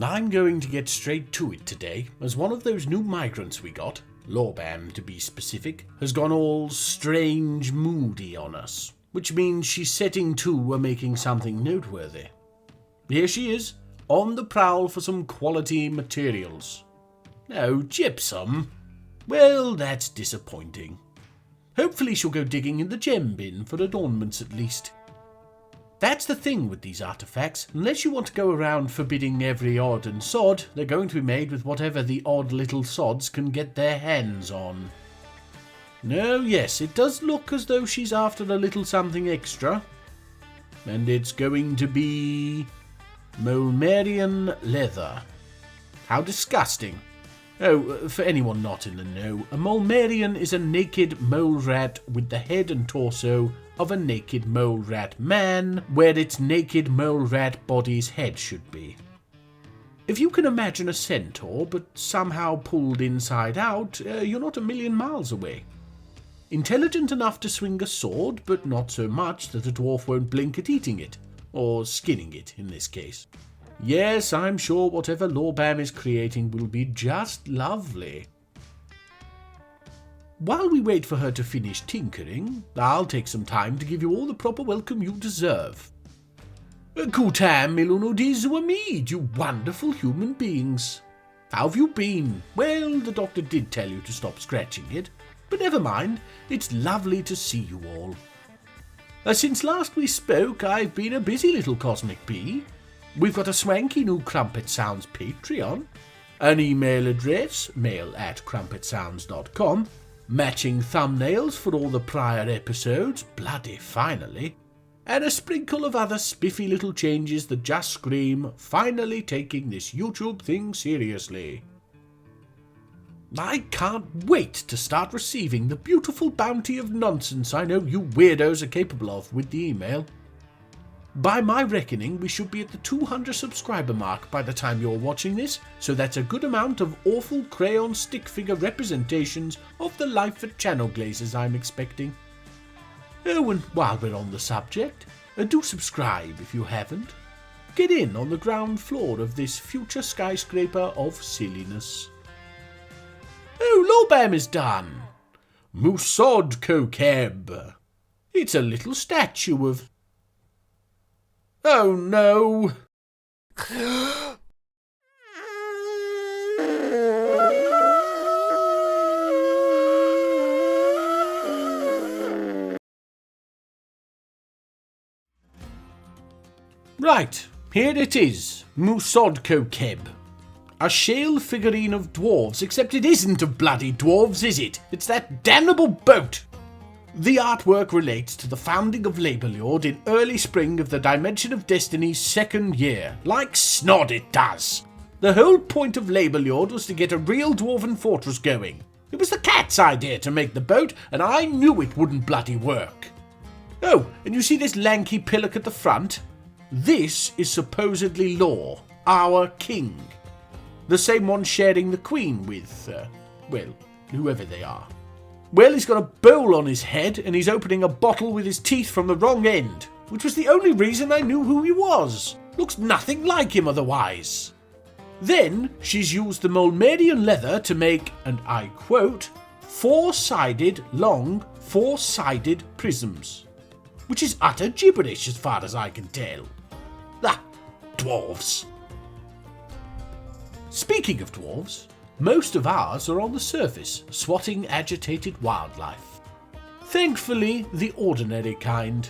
I'm going to get straight to it today, as one of those new migrants we got, Lorbam to be specific, has gone all strange moody on us, which means she's setting to we're making something noteworthy. Here she is, on the prowl for some quality materials. Oh, gypsum? Well, that's disappointing. Hopefully she'll go digging in the gem bin for adornments at least. That's the thing with these artifacts. Unless you want to go around forbidding every odd and sod, they're going to be made with whatever the odd little sods can get their hands on. No, yes, it does look as though she's after a little something extra. And it's going to be Molmerian leather. How disgusting. Oh, for anyone not in the know, a Molmerian is a naked mole rat with the head and torso of a naked mole rat man, where its naked mole rat body's head should be. If you can imagine a centaur, but somehow pulled inside out, you're not a million miles away. Intelligent enough to swing a sword, but not so much that a dwarf won't blink at eating it, or skinning it in this case. Yes, I'm sure whatever Lorbam is creating will be just lovely. While we wait for her to finish tinkering, I'll take some time to give you all the proper welcome you deserve. Kutam Milunudiz Wamid, you wonderful human beings. How have you been? Well, the doctor did tell you to stop scratching it, but never mind, it's lovely to see you all. Since last we spoke, I've been a busy little cosmic bee. We've got a swanky new Crumpet Sounds Patreon, an email address, mail@crumpetsounds.com, matching thumbnails for all the prior episodes, bloody finally, and a sprinkle of other spiffy little changes that just scream, finally taking this YouTube thing seriously. I can't wait to start receiving the beautiful bounty of nonsense I know you weirdos are capable of with the email. By my reckoning, we should be at the 200 subscriber mark by the time you're watching this, so that's a good amount of awful crayon stick figure representations of the life at Channel Glazers I'm expecting. Oh, and while we're on the subject, do subscribe if you haven't. Get in on the ground floor of this future skyscraper of silliness. Oh, Lorbam is done. Musod Kokeb. It's a little statue of... Oh no! Right, here it is, Musod Kokeb. A shale figurine of dwarves, except it isn't of bloody dwarves, is it? It's that damnable boat! The artwork relates to the founding of Labelliord in early spring of the Dimension of Destiny's second year. Like snod it does. The whole point of Labelliord was to get a real dwarven fortress going. It was the cat's idea to make the boat, and I knew it wouldn't bloody work. Oh, and you see this lanky pillock at the front? This is supposedly Law, our king. The same one sharing the queen with, well, whoever they are. Well, he's got a bowl on his head, and he's opening a bottle with his teeth from the wrong end, which was the only reason I knew who he was. Looks nothing like him otherwise. Then, she's used the Molmerian leather to make, and I quote, four-sided prisms. Which is utter gibberish as far as I can tell. Ah, dwarves. Speaking of dwarves, most of ours are on the surface, swatting agitated wildlife. Thankfully, the ordinary kind.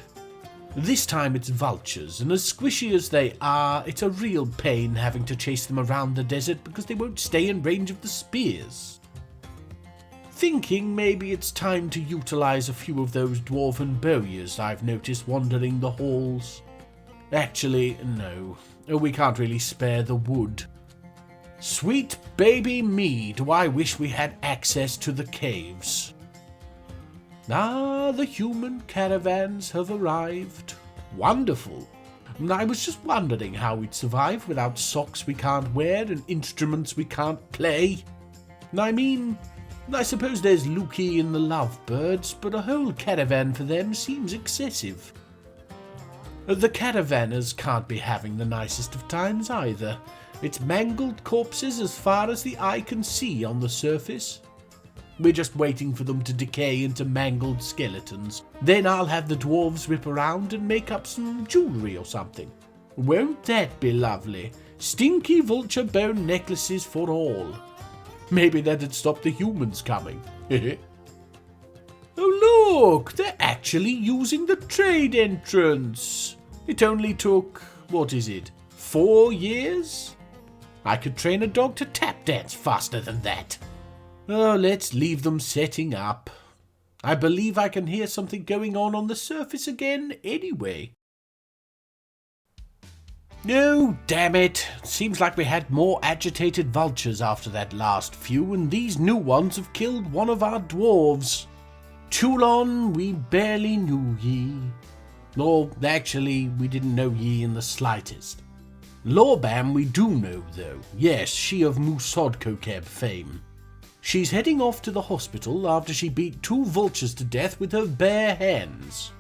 This time it's vultures, and as squishy as they are, it's a real pain having to chase them around the desert because they won't stay in range of the spears. Thinking maybe it's time to utilize a few of those dwarven bowyers I've noticed wandering the halls. Actually, no, we can't really spare the wood. Sweet baby me, do I wish we had access to the caves. Ah, the human caravans have arrived. Wonderful. I was just wondering how we'd survive without socks we can't wear and instruments we can't play. I mean, I suppose there's Lukey and the Lovebirds, but a whole caravan for them seems excessive. The caravanners can't be having the nicest of times either. It's mangled corpses as far as the eye can see on the surface. We're just waiting for them to decay into mangled skeletons. Then I'll have the dwarves rip around and make up some jewellery or something. Won't that be lovely? Stinky vulture bone necklaces for all. Maybe that'd stop the humans coming. Oh look, they're actually using the trade entrance. It only took, 4 years? I could train a dog to tap dance faster than that. Oh, let's leave them setting up. I believe I can hear something going on the surface again anyway. No, damn it. Seems like we had more agitated vultures after that last few, and these new ones have killed one of our dwarves. Toulon, we barely knew ye. Or, actually, we didn't know ye in the slightest. Lorbam we do know, though. Yes, she of Musodkokeb fame. She's heading off to the hospital after she beat 2 vultures to death with her bare hands.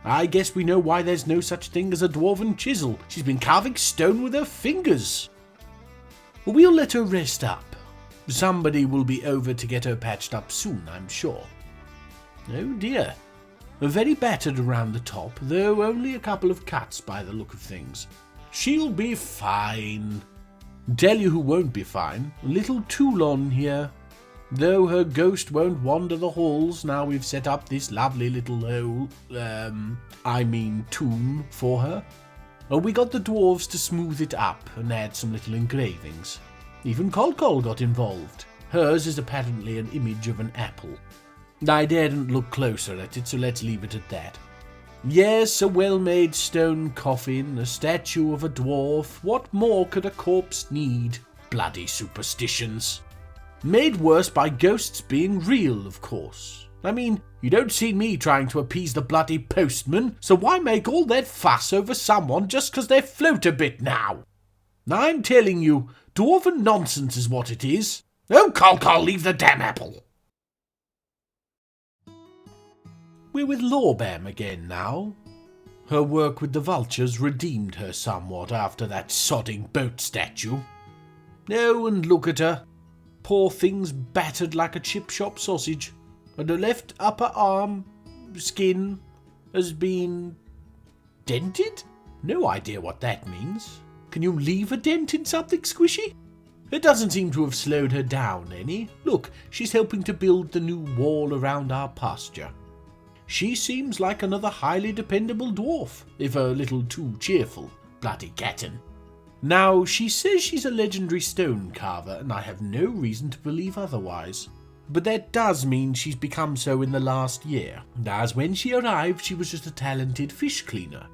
I guess we know why there's no such thing as a dwarven chisel. She's been carving stone with her fingers. We'll let her rest up. Somebody will be over to get her patched up soon, I'm sure. Oh dear. Very battered around the top, though only a couple of cuts by the look of things. She'll be fine. Tell you who won't be fine. Little Toulon here. Though her ghost won't wander the halls now we've set up this lovely little tomb for her. Oh, we got the dwarves to smooth it up and add some little engravings. Even Kolkol got involved. Hers is apparently an image of an apple. I daren't look closer at it, so let's leave it at that. Yes, a well-made stone coffin, a statue of a dwarf. What more could a corpse need? Bloody superstitions. Made worse by ghosts being real, of course. I mean, you don't see me trying to appease the bloody postman, so why make all that fuss over someone just 'cause they float a bit now? I'm telling you, dwarven nonsense is what it is. Oh, Kolkol, leave the damn apple! We're with Lorbam again now. Her work with the vultures redeemed her somewhat after that sodding boat statue. Oh, and look at her. Poor thing's battered like a chip shop sausage, and her left upper arm skin has been dented? No idea what that means. Can you leave a dent in something squishy? It doesn't seem to have slowed her down any. Look, she's helping to build the new wall around our pasture. She seems like another highly dependable dwarf, if a little too cheerful. Bloody Gatton. Now, she says she's a legendary stone carver, and I have no reason to believe otherwise. But that does mean she's become so in the last year, as when she arrived she was just a talented fish cleaner.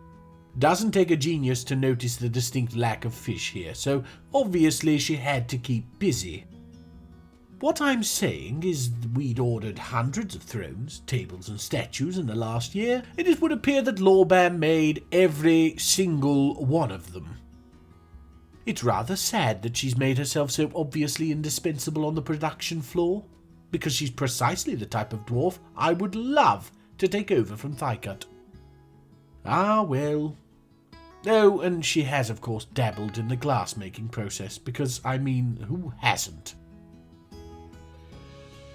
Doesn't take a genius to notice the distinct lack of fish here, so obviously she had to keep busy. What I'm saying is we'd ordered hundreds of thrones, tables and statues in the last year, and it would appear that Lorbam made every single one of them. It's rather sad that she's made herself so obviously indispensable on the production floor, because she's precisely the type of dwarf I would love to take over from Thykut. Ah, well. Oh, and she has, of course, dabbled in the glass-making process, because, I mean, who hasn't?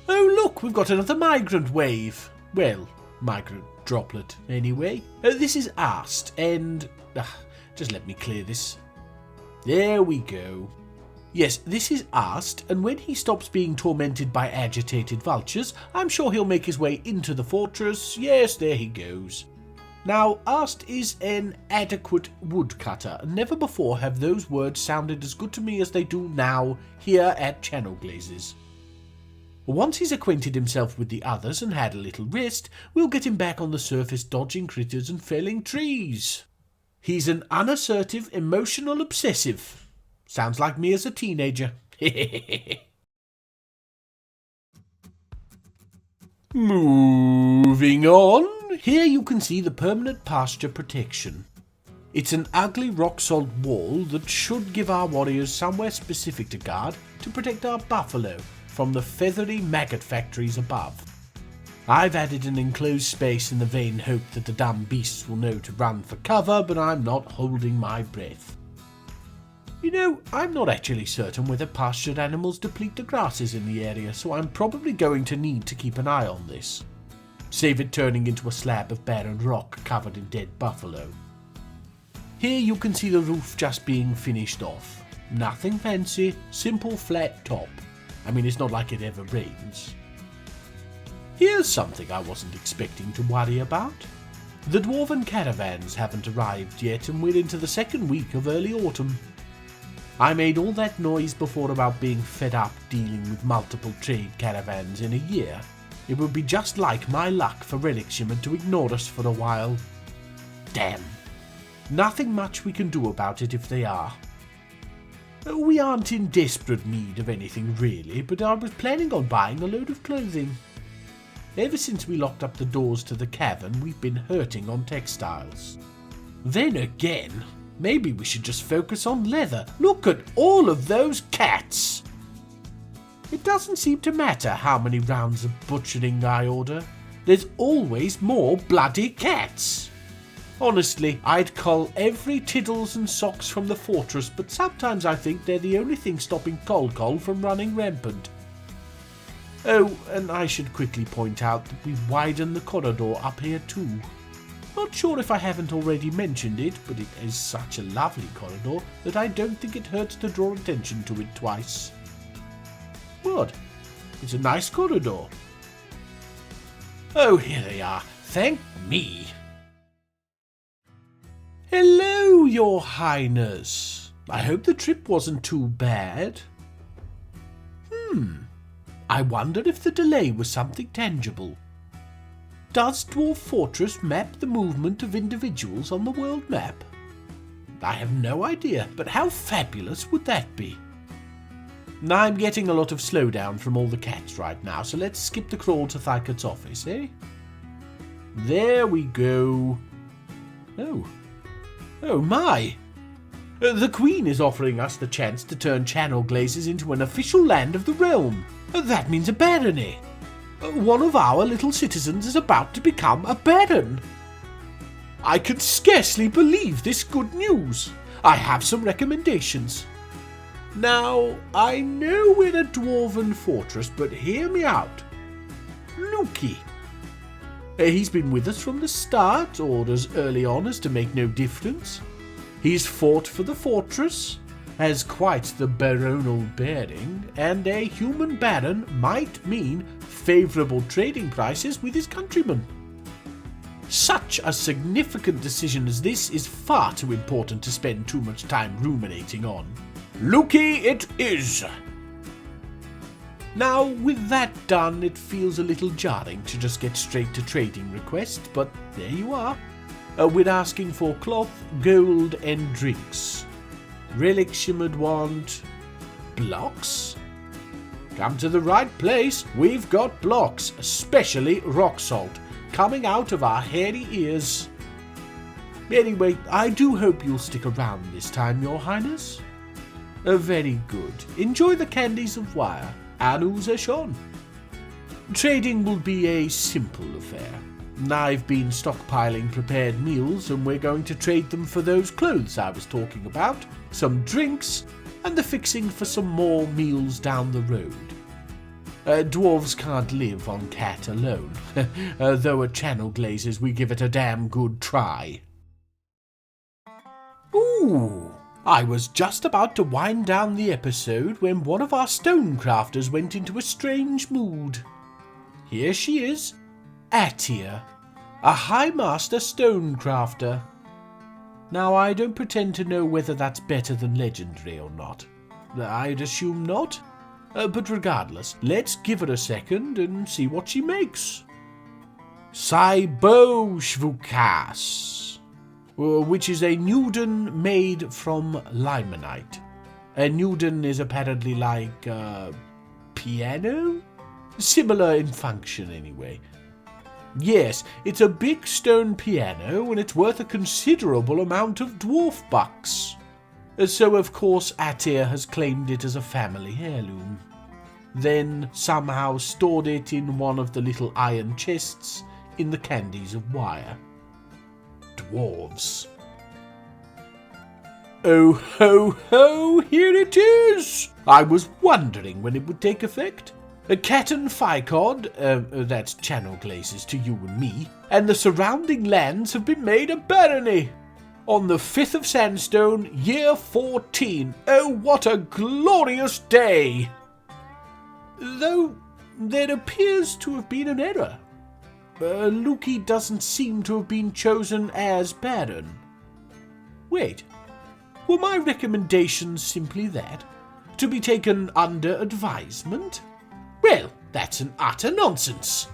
Oh, look, we've got another migrant wave. Well, migrant droplet, anyway. This is Ast, and... just let me clear this. There we go. Yes, this is Ast, and when he stops being tormented by agitated vultures, I'm sure he'll make his way into the fortress. Yes, there he goes. Now, Ast is an adequate woodcutter, and never before have those words sounded as good to me as they do now here at Channel Glazes. Once he's acquainted himself with the others and had a little rest, we'll get him back on the surface dodging critters and felling trees. He's an unassertive, emotional obsessive. Sounds like me as a teenager. Moving on. Here you can see the permanent pasture protection. It's an ugly rock-salt wall that should give our warriors somewhere specific to guard to protect our buffalo from the feathery maggot factories above. I've added an enclosed space in the vain hope that the dumb beasts will know to run for cover, but I'm not holding my breath. You know, I'm not actually certain whether pastured animals deplete the grasses in the area, so I'm probably going to need to keep an eye on this. Save it turning into a slab of barren rock covered in dead buffalo. Here you can see the roof just being finished off. Nothing fancy, simple flat top. I mean, it's not like it ever rains. Here's something I wasn't expecting to worry about. The dwarven caravans haven't arrived yet, and we're into the second week of early autumn. I made all that noise before about being fed up dealing with multiple trade caravans in a year. It would be just like my luck for Relic Shimmer to ignore us for a while. Damn. Nothing much we can do about it if they are. We aren't in desperate need of anything really, but I was planning on buying a load of clothing. Ever since we locked up the doors to the cavern, we've been hurting on textiles. Then again, maybe we should just focus on leather. Look at all of those cats! It doesn't seem to matter how many rounds of butchering I order. There's always more bloody cats. Honestly, I'd cull every tiddles and socks from the fortress, but sometimes I think they're the only thing stopping Col from running rampant. Oh, and I should quickly point out that we've widened the corridor up here too. Not sure if I haven't already mentioned it, but it is such a lovely corridor that I don't think it hurts to draw attention to it twice. What? It's a nice corridor. Oh, here they are. Thank me. Hello, your highness. I hope the trip wasn't too bad. I wonder if the delay was something tangible. Does Dwarf Fortress map the movement of individuals on the world map? I have no idea, but how fabulous would that be? I'm getting a lot of slowdown from all the cats right now, so let's skip the crawl to Thykot's office, eh? There we go. Oh my! The Queen is offering us the chance to turn Channel Glazes into an official land of the realm. That means a barony. One of our little citizens is about to become a baron. I can scarcely believe this good news. I have some recommendations. Now, I know we're a dwarven fortress, but hear me out. Lukey. He's been with us from the start, or as early on as to make no difference. He's fought for the fortress, has quite the baronal bearing, and a human baron might mean favourable trading prices with his countrymen. Such a significant decision as this is far too important to spend too much time ruminating on. Lukey it is! Now, with that done, it feels a little jarring to just get straight to trading request, but there you are. We're asking for cloth, gold, and drinks. Relic Shimmer'd want blocks? Come to the right place. We've got blocks, especially rock salt, coming out of our hairy ears. Anyway, I do hope you'll stick around this time, Your Highness. Very good. Enjoy the candies of wire. Anus Eshon. Trading will be a simple affair. I've been stockpiling prepared meals, and we're going to trade them for those clothes I was talking about, some drinks, and the fixing for some more meals down the road. Dwarves can't live on cat alone, though at Channel Glazes we give it a damn good try. Ooh! I was just about to wind down the episode when one of our stonecrafters went into a strange mood. Here she is, Atia, a High Master Stonecrafter. Now, I don't pretend to know whether that's better than legendary or not. I'd assume not. But regardless, let's give her a second and see what she makes. Saibo Shvukas, which is a Newden made from limonite. A Newden is apparently like a piano? Similar in function, anyway. Yes, it's a big stone piano, and it's worth a considerable amount of dwarf bucks. So, of course, Atir has claimed it as a family heirloom. Then somehow stored it in one of the little iron chests in the candies of wire. Dwarves. Oh ho ho, here it is! I was wondering when it would take effect. Caton Ficod, that's Channel Glazes to you and me, and the surrounding lands have been made a barony. On the 5th of Sandstone, year 14. Oh, what a glorious day! Though there appears to have been an error. Luki doesn't seem to have been chosen as Baron. Wait, were my recommendations simply that? To be taken under advisement? Well, that's an utter nonsense.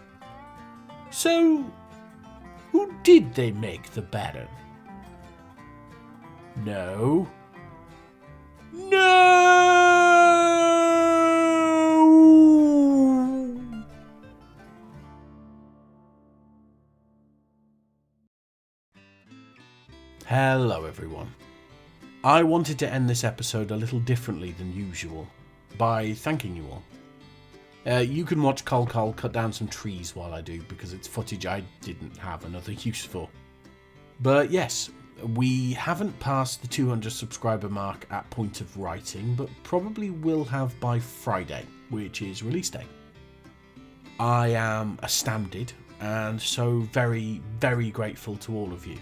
So, who did they make the Baron? No. No! Hello, everyone. I wanted to end this episode a little differently than usual, by thanking you all. You can watch Col cut down some trees while I do, because it's footage I didn't have another use for. But yes, we haven't passed the 200 subscriber mark at point of writing, but probably will have by Friday, which is release day. I am astounded, and so very, very grateful to all of you.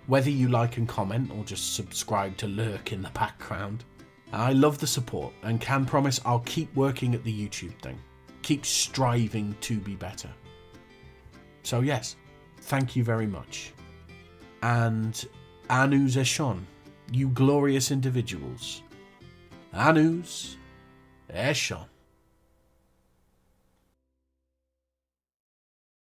Whether you like and comment, or just subscribe to lurk in the background, I love the support and can promise I'll keep working at the YouTube thing. Keep striving to be better. So yes, thank you very much. And Anus Eshon, you glorious individuals. Anus Eshon.